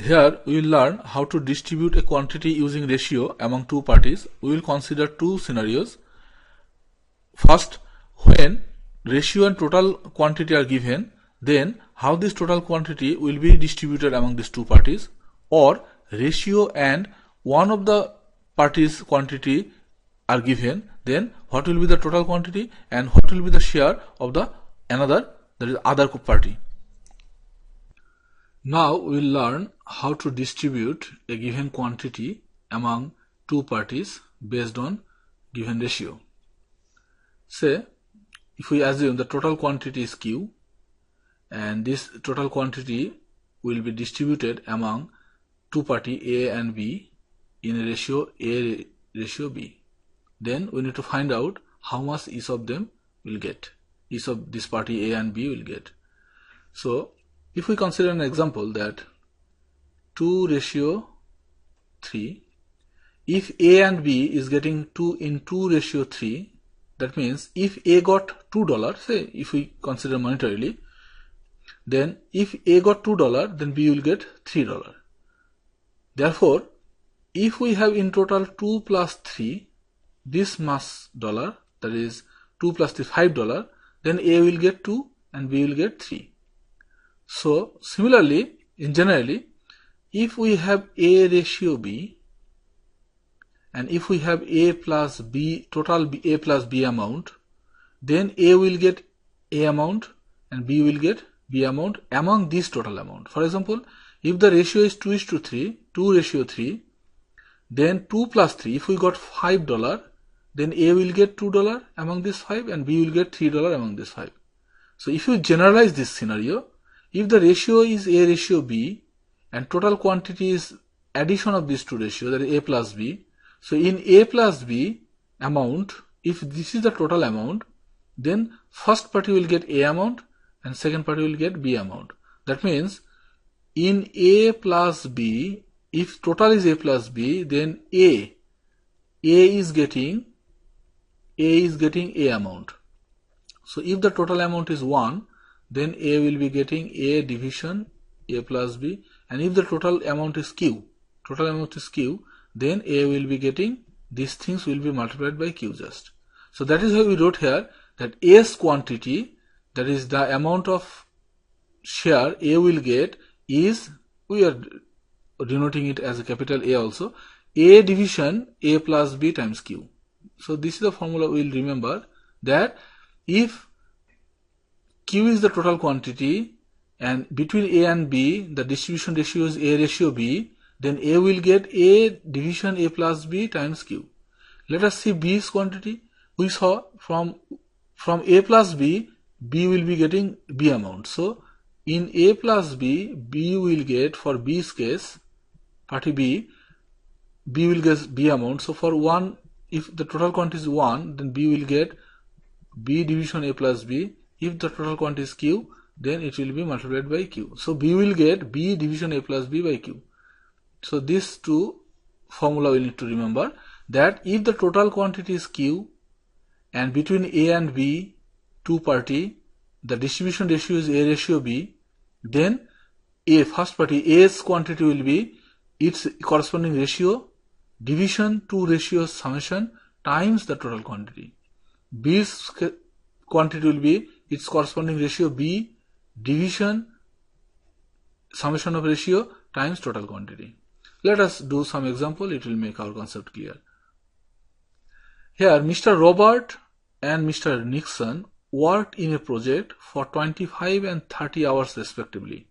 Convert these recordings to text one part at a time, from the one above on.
Here we will learn how to distribute a quantity using ratio among two parties. We will consider two scenarios. First, when ratio and total quantity are given, then how this total quantity will be distributed among these two parties, or ratio and one of the parties' quantity are given, then what will be the total quantity and what will be the share of the another, that is other party. Now we will learn how to distribute a given quantity among two parties based on given ratio. Say, if we assume the total quantity is Q and this total quantity will be distributed among two parties A and B in a ratio A ratio B, then we need to find out how much each of them will get, each of this party A and B will get. So if we consider an example that 2:3, if A and B is getting 2:3, that means if A got $2, say if we consider monetarily, then if A got $2, then B will get $3. Therefore, if we have in total 2 plus 3, this much dollar, that is 2 plus 3, $5, then A will get 2 and B will get 3. So similarly, in generally, if we have A ratio B and if we have A plus B, total A plus B amount, then A will get A amount and B will get B amount among this total amount. For example, if the ratio is 2:3, 2:3, then 2 plus 3, if we got $5, then A will get $2 among this 5 and B will get $3 among this 5. So if you generalize this scenario, if the ratio is A ratio B and total quantity is addition of these two ratios, that is A plus B, so in A plus B amount, if this is the total amount, then first party will get A amount and second party will get B amount. That means in A plus B, if total is A plus B, then A is getting A amount. So if the total amount is 1, then A will be getting A division A plus B, and if the total amount is Q, then A will be getting, these things will be multiplied by Q just. So that is why we wrote here that A's quantity, that is the amount of share A will get, is, we are denoting it as a capital A also, A division A plus B times Q. So this is the formula we will remember, that if Q is the total quantity and between A and B the distribution ratio is A ratio B, then A will get A division A plus B times Q. Let us see B's quantity. We saw from A plus B, B will be getting B amount. So in A plus B, B will get, for B's case, party B will get B amount. So for 1, if the total quantity is 1, then B will get B division A plus B. If the total quantity is Q, then it will be multiplied by Q. So B will get B division A plus B by Q. So these two formula we need to remember, that if the total quantity is Q and between A and B, two party, the distribution ratio is A ratio B, then A, first party, A's quantity will be its corresponding ratio division two ratios summation times the total quantity. B's quantity will be its corresponding ratio B division summation of ratio times total quantity. Let us do some example, it will make our concept clear. Here Mr. Robert and Mr. Nixon worked in a project for 25 and 30 hours respectively,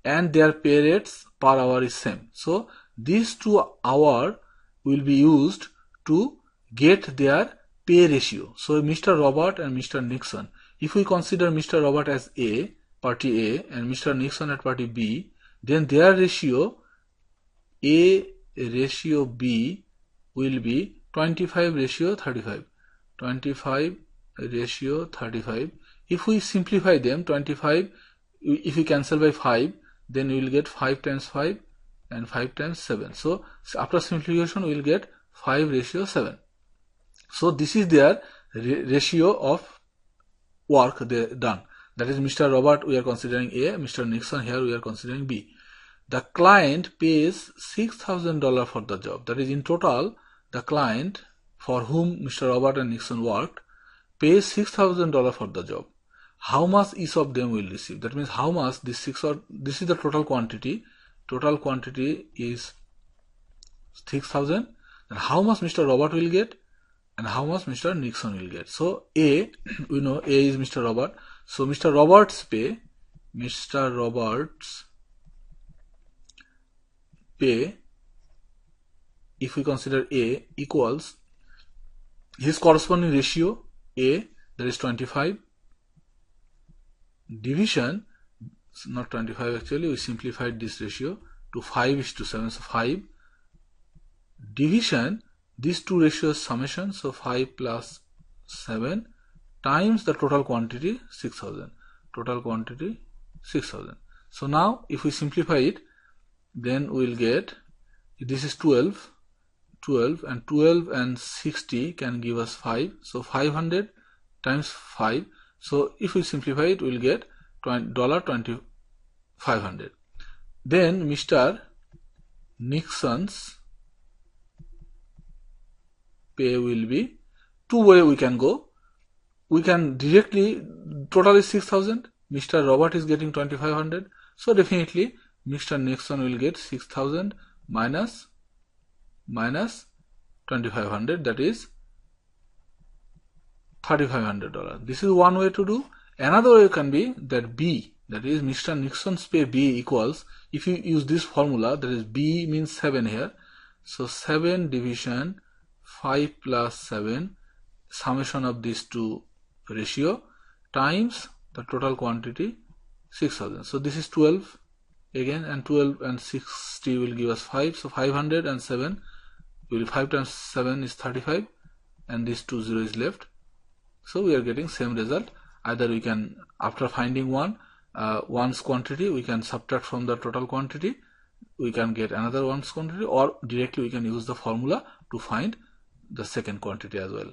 and their pay rates per hour is same. So these 2 hours will be used to get their pay ratio. So Mr. Robert and Mr. Nixon, if we consider Mr. Robert as A, party A, and Mr. Nixon at party B, then their ratio A ratio B will be 25 ratio 35. 25 ratio 35. If we simplify them, 25, if we cancel by 5, then we will get 5 times 5 and 5 times 7. So after simplification, we will get 5 ratio 7. So this is their ratio of work they done. That is Mr. Robert we are considering A, Mr. Nixon here we are considering B. the client pays $6,000 for the job. That is, in total, the client for whom Mr. Robert and Nixon worked pays $6,000 for the job. How much each of them will receive? That means how much this is the total quantity. Total quantity is 6,000. And how much Mr. Robert will get and how much Mr. Nixon will get. So A, we know A is Mr. Robert. So Mr. Roberts pay, if we consider A equals his corresponding ratio A, that is 25, division, not 25 actually, we simplified this ratio to 5:7, so 5, division these two ratios summation, so 5 plus 7 times the total quantity 6,000, total quantity 6,000. So now if we simplify it, then we will get, this is 12 and 12 and 60 can give us 5, so 500 times 5. So if we simplify it, we will get $2,500. Then Mr. Nixon's pay will be, two ways we can go. We can directly, total is 6,000, Mr. Robert is getting 2,500, so definitely Mr. Nixon will get 6,000 minus 2,500, that is $3,500. This is one way to do. Another way can be that B, that is Mr. Nixon's pay B equals, if you use this formula, that is B means 7 here, so 7 division 5 plus 7 summation of these two ratio times the total quantity 6,000. So this is 12 again, and 12 and 60 will give us 5, so 500 and 7 will, 5 times 7 is 35, and this 2 0 is left. So we are getting same result. Either we can, after finding one's quantity, we can subtract from the total quantity, we can get another one's quantity, or directly we can use the formula to find the second quantity as well.